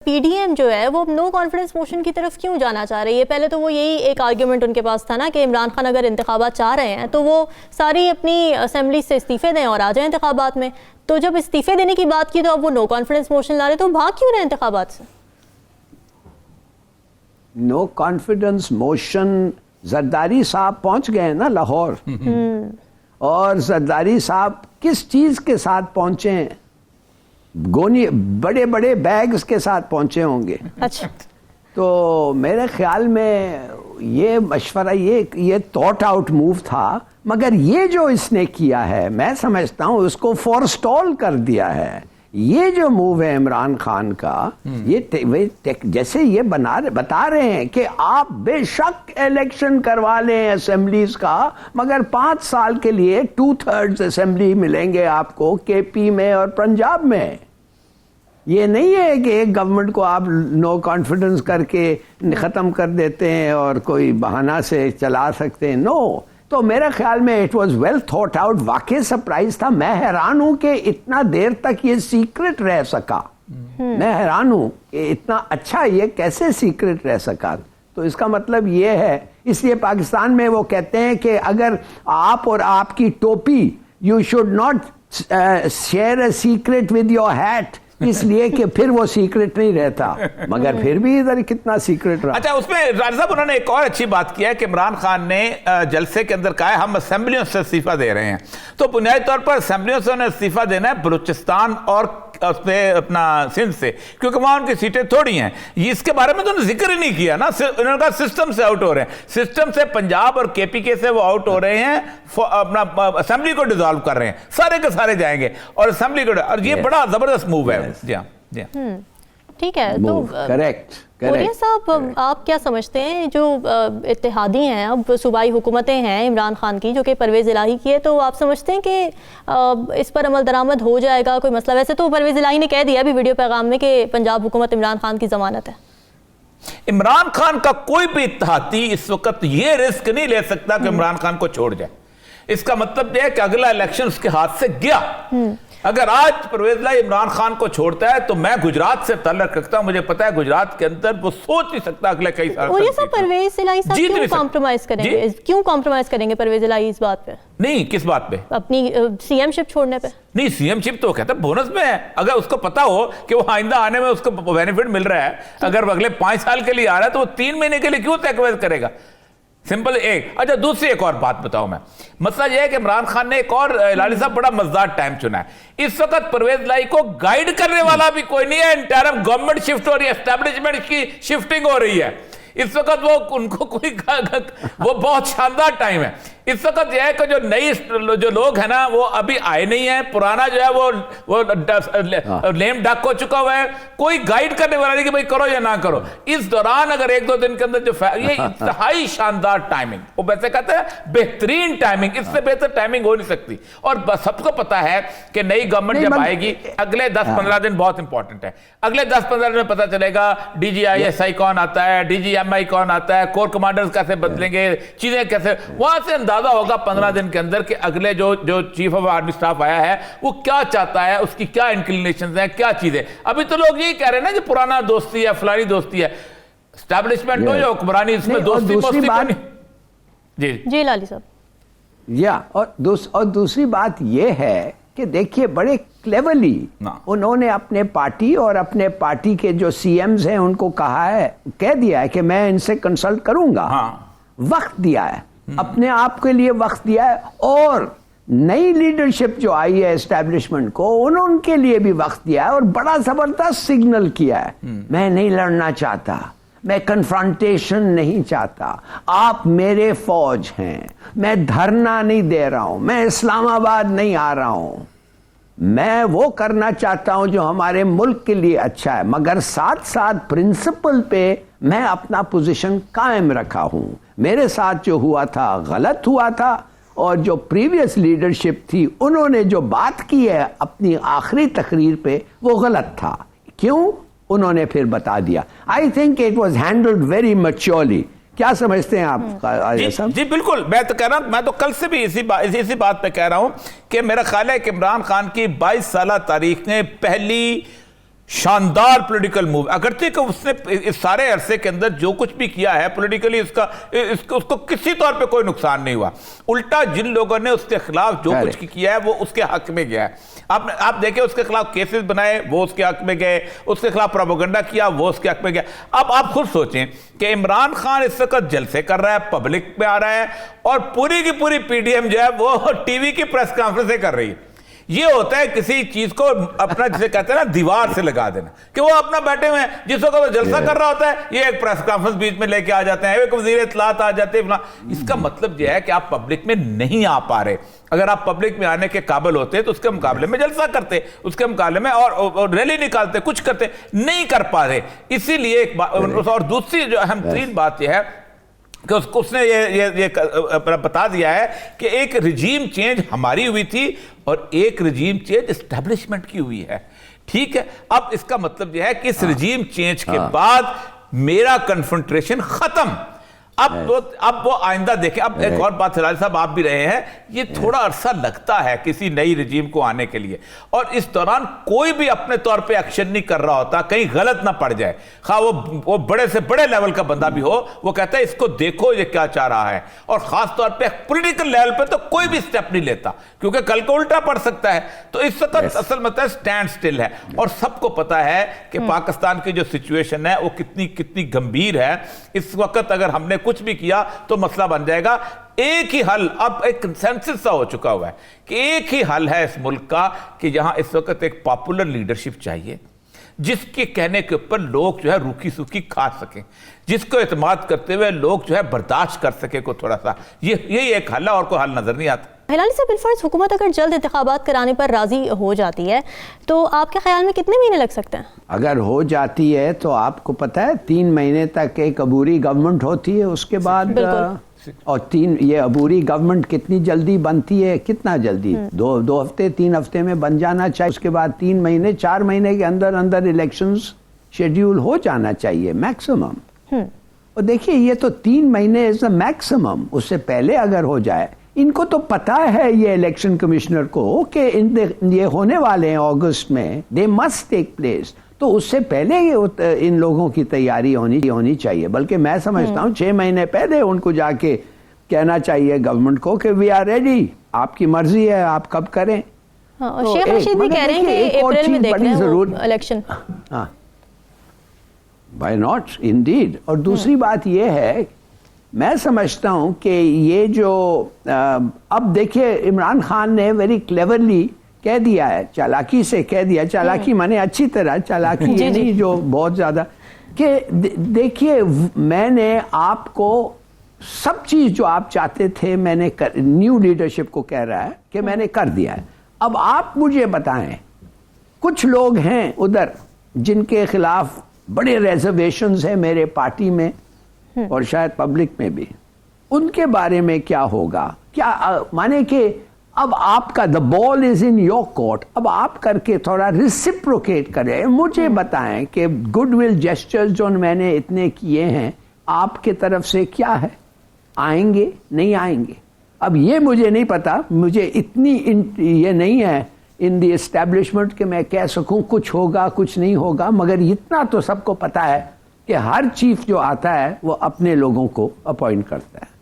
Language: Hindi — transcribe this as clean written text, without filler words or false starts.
पीडीएम जो है वो नो कॉन्फिडेंस मोशन की तरफ क्यों जाना चाह रही है? पहले तो वो यही एक आर्ग्यूमेंट उनके पास था ना कि इमरान खान अगर इंतखाबात चाह रहे हैं तो वो सारी अपनी असेंबली से इस्तीफे दें और आ जाएं इंतखाबात में। तो जब इस्तीफे देने की बात की तो अब वो नो कॉन्फिडेंस मोशन ला रहे, तो भाग क्यों रहे इंतखाबात से? नो कॉन्फिडेंस मोशन, जरदारी साहब पहुंच गए ना लाहौर, और जरदारी साहब किस चीज के साथ पहुंचे हैं? गोनी बड़े बड़े बैग्स के साथ पहुंचे होंगे। अच्छा, तो मेरे ख्याल में ये मशवरा, ये थॉट आउट मूव था, मगर ये जो इसने किया है मैं समझता हूं उसको फॉरस्टॉल कर दिया है। ये जो मूव है इमरान खान का, ये जैसे ये बता रहे हैं कि आप बेशक इलेक्शन करवा लें असेंबलीज का, मगर 5 साल के लिए 2/3 असेंबली मिलेंगे आपको केपी में और पंजाब में। ये नहीं है कि एक गवर्नमेंट को आप नो कॉन्फिडेंस करके ख़त्म कर देते हैं और कोई बहाना से चला सकते हैं। नो, तो मेरे ख्याल में it was well thought out. वाकई सरप्राइज था। मैं हैरान हूं कि इतना देर तक ये सीक्रेट रह सका। मैं हैरान हूं कि इतना अच्छा ये कैसे सीक्रेट रह सका। तो इसका मतलब ये है, इसलिए पाकिस्तान में वो कहते हैं कि अगर आप और आपकी टोपी, you should not share a secret with your hat, इसलिए कि फिर वो सीक्रेट नहीं रहता, मगर फिर भी इधर कितना सीक्रेट रहा। अच्छा, उसमें राजा साहब उन्होंने एक और अच्छी बात किया है कि इमरान खान ने जलसे के अंदर कहा है हम असेंबलियों से इस्तीफा दे रहे हैं। तो बुनियादी तौर पर असेंबलियों से उन्हें इस्तीफा देना है बलूचिस्तान और उसमें अपना सिंध से, क्योंकि वहां उनकी सीटें थोड़ी हैं। इसके बारे में तो उन्होंने जिक्र ही नहीं किया ना। उन्होंने कहा सिस्टम से आउट हो रहे हैं, सिस्टम से पंजाब और केपीके से वो आउट हो रहे हैं, अपना असेंबली को डिसॉल्व कर रहे हैं, सारे के सारे जाएंगे और असेंबली को, और ये बड़ा जबरदस्त मूव है। जी हाँ, जी हाँ, ठीक है। तो करेक्ट साहब, आप क्या समझते हैं जो इत्तेहादी हैं, अब सूबाई हुकूमतें हैं इमरान खान की जो कि परवेज़ इलाही की है, तो आप समझते हैं कि इस पर अमल दरामद हो जाएगा? कोई मसला? वैसे तो परवेज़ इलाही ने कह दिया अभी वीडियो पैगाम में कि पंजाब हुकूमत इमरान खान की जमानत है। इमरान खान का कोई भी इत्तेहादी इस वक्त ये रिस्क नहीं ले सकता कि इमरान खान को छोड़ जाए। इसका मतलब यह है कि अगला इलेक्शन उसके हाथ से गया। अगर आज परवेज़ इलाही इमरान खान को छोड़ता है तो मैं गुजरात से ताल्लुक रखता हूं, मुझे पता है गुजरात के अंदर वो सोच नहीं सकता अगले कई साल। और ये सब परवेज़ इलाही साहब क्यों कॉम्प्रोमाइज करेंगे? क्यों कॉम्प्रोमाइज करेंगे परवेज़ इलाही इस बात पे? नहीं, किस बात पे? अपनी सीएमशिप छोड़ने पे। नहीं, सीएमशिप तो कहता है बोनस में है। अगर उसको पता हो कि वो आइंदा आने में उसको बेनिफिट मिल रहा है, अगर वो अगले 5 साल के लिए आ रहा है तो वो 3 महीने के लिए क्यों सेक्रीफाइस करेगा? सिंपल एक। अच्छा, दूसरी एक और बात बताऊं मैं। मसला यह है कि इमरान खान ने एक और लाली साहब बड़ा मजेदार टाइम चुना है। इस वक्त परवेज़ इलाही को गाइड करने वाला भी कोई नहीं है। इंटरम गवर्नमेंट शिफ्ट हो रही है, एस्टैब्लिशमेंट की शिफ्टिंग हो रही है इस वक्त। वो उनको कोई वो बहुत शानदार टाइम है इस वक्त। यह है कि जो नई जो लोग हैं ना वो अभी आए नहीं है, पुराना जो है वो लेम डक हो चुका हुआ है। कोई गाइड करने वाला नहीं कि भाई करो या ना करो। इस दौरान अगर 1-2 दिन के अंदर जो ये इंतहाई शानदार टाइमिंग, वो वैसे कहते हैं बेहतरीन टाइमिंग, इससे बेहतर टाइमिंग हो नहीं सकती। और सबको पता है कि नई गवर्नमेंट जब आएगी, अगले 10-15 दिन बहुत इंपॉर्टेंट है। अगले 10-15 दिन में पता चलेगा DGISI कौन आता है, DGMI कौन आता है, कोर कमांडर्स कैसे बदलेंगे, चीजें कैसे, वहां से अंदाजा होगा 15 दिन के अंदर कि अगले जो चीफ ऑफ आर्मी स्टाफ आया है वो क्या चाहता है, उसकी क्या इंक्लिनेशंस हैं, क्या चीजें। अभी तो लोग यही कह रहे हैं ना कि पुराना दोस्ती है, फलानी दोस्ती है। एस्टैब्लिशमेंट हो या हुक्मरानी, इसमें दोस्ती मोस्ती जी लाली साहब। और दूसरी बात यह है कि देखिए बड़े क्लेवरली उन्होंने अपने पार्टी और अपने पार्टी के जो CMs हैं उनको कह दिया है कि मैं इनसे कंसल्ट करूंगा। वक्त दिया है, अपने आप के लिए वक्त दिया है, और नई लीडरशिप जो आई है एस्टैब्लिशमेंट को उनके लिए भी वक्त दिया है और बड़ा जबरदस्त सिग्नल किया है। मैं नहीं लड़ना चाहता, मैं कन्फ्रंटेशन नहीं चाहता, आप मेरे फौज हैं, मैं धरना नहीं दे रहा हूं, मैं इस्लामाबाद नहीं आ रहा हूं, मैं वो करना चाहता हूं जो हमारे मुल्क के लिए अच्छा है, मगर साथ साथ प्रिंसिपल पे मैं अपना पोजीशन कायम रखा हूं। मेरे साथ जो हुआ था गलत हुआ था, और जो प्रीवियस लीडरशिप थी उन्होंने जो बात की है अपनी आखिरी तकरीर पे वो गलत था। क्यों? उन्होंने फिर बता दिया। I think it was handled very maturely. क्या समझते हैं आप? जी बिल्कुल, मैं तो कह रहा हूं, मैं तो कल से भी इसी बात पे कह रहा हूं कि मेरा ख्याल है कि इमरान खान की 22 साल तारीख ने पहली शानदार पॉलिटिकल मूव, अगरचे कि उसने इस सारे अरसे के अंदर जो कुछ भी किया है पॉलिटिकली उसको किसी तौर पे कोई नुकसान नहीं हुआ। उल्टा जिन लोगों ने उसके खिलाफ जो कुछ किया है वो उसके हक में गया है। आप देखिए, उसके खिलाफ केसेस बनाए वो उसके हक में गए, उसके खिलाफ प्रोपेगेंडा किया वो उसके हक में गया। अब आप खुद सोचें कि इमरान खान इस वक्त जलसे कर रहा है, पब्लिक में आ रहा है और पूरी की पूरी पीडीएम जो है वो टीवी की प्रेस कॉन्फ्रेंस कर रही है। ये होता है किसी चीज को अपना, जिसे कहते हैं ना, दीवार से लगा देना, कि वो अपना बैठे हुए हैं, जिस वक्त वो जलसा कर रहा होता है ये एक प्रेस कॉन्फ्रेंस बीच में लेके आ जाते हैं, एक वजीर इत्तलात आ जाते हैं। इसका मतलब यह है कि आप पब्लिक में नहीं आ पा रहे। अगर आप पब्लिक में आने के काबिल होते तो उसके मुकाबले में जलसा करते, उसके मुकाबले में और रैली निकालते, कुछ करते, नहीं कर पा रहे। इसीलिए एक बात, और दूसरी जो अहम तरीन बात यह है कि उसने ये बता दिया है कि एक रिजीम चेंज हमारी हुई थी और एक रिजीम चेंज एस्टेब्लिशमेंट की हुई है। ठीक है, अब इसका मतलब यह है कि इस रिजीम चेंज के बाद मेरा कन्फ्रंटेशन खत्म। अब वो आइंदा देखें। अब एक और बात हिलाल साहब, आप भी रहे हैं, ये थोड़ा अरसा लगता है किसी नई रिजीम को आने के लिए, और इस दौरान कोई भी अपने तौर पे एक्शन नहीं कर रहा होता, कहीं गलत ना पड़ जाए। खा वो बड़े से बड़े लेवल का बंदा भी हो, वो कहता है इसको देखो ये क्या चाह रहा है, और खास तौर पे पॉलिटिकल लेवल पे तो कोई भी स्टेप नहीं लेता, क्योंकि कल को उल्टा पड़ सकता है। तो इस वक्त असल मतलब स्टैंड स्टिल है, और सबको पता है कि पाकिस्तान की जो सिचुएशन है वो कितनी गंभीर है। इस वक्त अगर हमने कुछ भी किया तो मसला बन जाएगा। एक ही हल, अब एक कंसेंसस सा हो चुका हुआ है कि एक ही हल है इस मुल्क का, कि जहां इस वक्त एक पॉपुलर लीडरशिप चाहिए, जिसके कहने के ऊपर लोग जो है रूखी सूखी खा सकें, जिसको एतमाद करते हुए लोग जो है बर्दाश्त कर सके को थोड़ा सा। यही एक हल है, और कोई हल नजर नहीं आता। हिलाली साहब, बिलफर्ज हुकूमत अगर जल्द इंतखाबात कराने पर राजी हो जाती है तो आपके ख्याल में कितने महीने लग सकते हैं? अगर हो जाती है तो आपको पता है 3 महीने तक एक अबूरी गवर्नमेंट होती है, उसके बाद और ये अबूरी गवर्नमेंट कितनी जल्दी बनती है, कितना जल्दी, 2 हफ्ते 3 हफ्ते में बन जाना चाहिए। उसके बाद 3 महीने 4 महीने के अंदर इलेक्शंस शेड्यूल हो जाना चाहिए मैक्सिमम। और देखिए, ये तो 3 महीने इज द मैक्सिमम। उससे पहले अगर हो जाए, इनको तो पता है ये इलेक्शन कमिश्नर को कि ये होने वाले हैं अगस्त में, दे मस्ट टेक प्लेस, तो उससे पहले इन लोगों की तैयारी होनी चाहिए। बल्कि मैं समझता हूँ 6 महीने पहले उनको जाके कहना चाहिए गवर्नमेंट को कि वी आर रेडी, आपकी मर्जी है, आप कब करें। हाँ, और शेख रशीद भी कह रहे हैं कि अप्रैल में देखना है वो इलेक्शन। हाँ, व्हाई नॉट, इंडीड। और दूसरी बात ये है, मैं समझता हूं कि ये जो अब देखिए, इमरान खान ने वेरी क्लेवरली कह दिया है, चालाकी से कह दिया, चालाकी माने अच्छी तरह चालाकी, ये नहीं जो बहुत ज्यादा, कि देखिए मैंने आपको सब चीज जो आप चाहते थे मैंने न्यू लीडरशिप को कह रहा है कि मैंने कर दिया है। अब आप मुझे बताएं, कुछ लोग हैं उधर जिनके खिलाफ बड़े रिजर्वेशंस हैं मेरे पार्टी में और शायद पब्लिक में भी, उनके बारे में क्या होगा? क्या माने कि अब आपका the ball is in your court, अब आप करके थोड़ा रिसिप्रोकेट करें, मुझे बताएं कि गुडविल जेस्चर्स जो मैंने इतने किए हैं आपके तरफ से क्या है, आएंगे नहीं आएंगे? अब ये मुझे नहीं पता, मुझे इतनी ये नहीं है इन द एस्टेब्लिशमेंट कि मैं कह सकूं कुछ होगा कुछ नहीं होगा, मगर इतना तो सबको पता है कि हर चीफ जो आता है वो अपने लोगों को अपॉइंट करता है।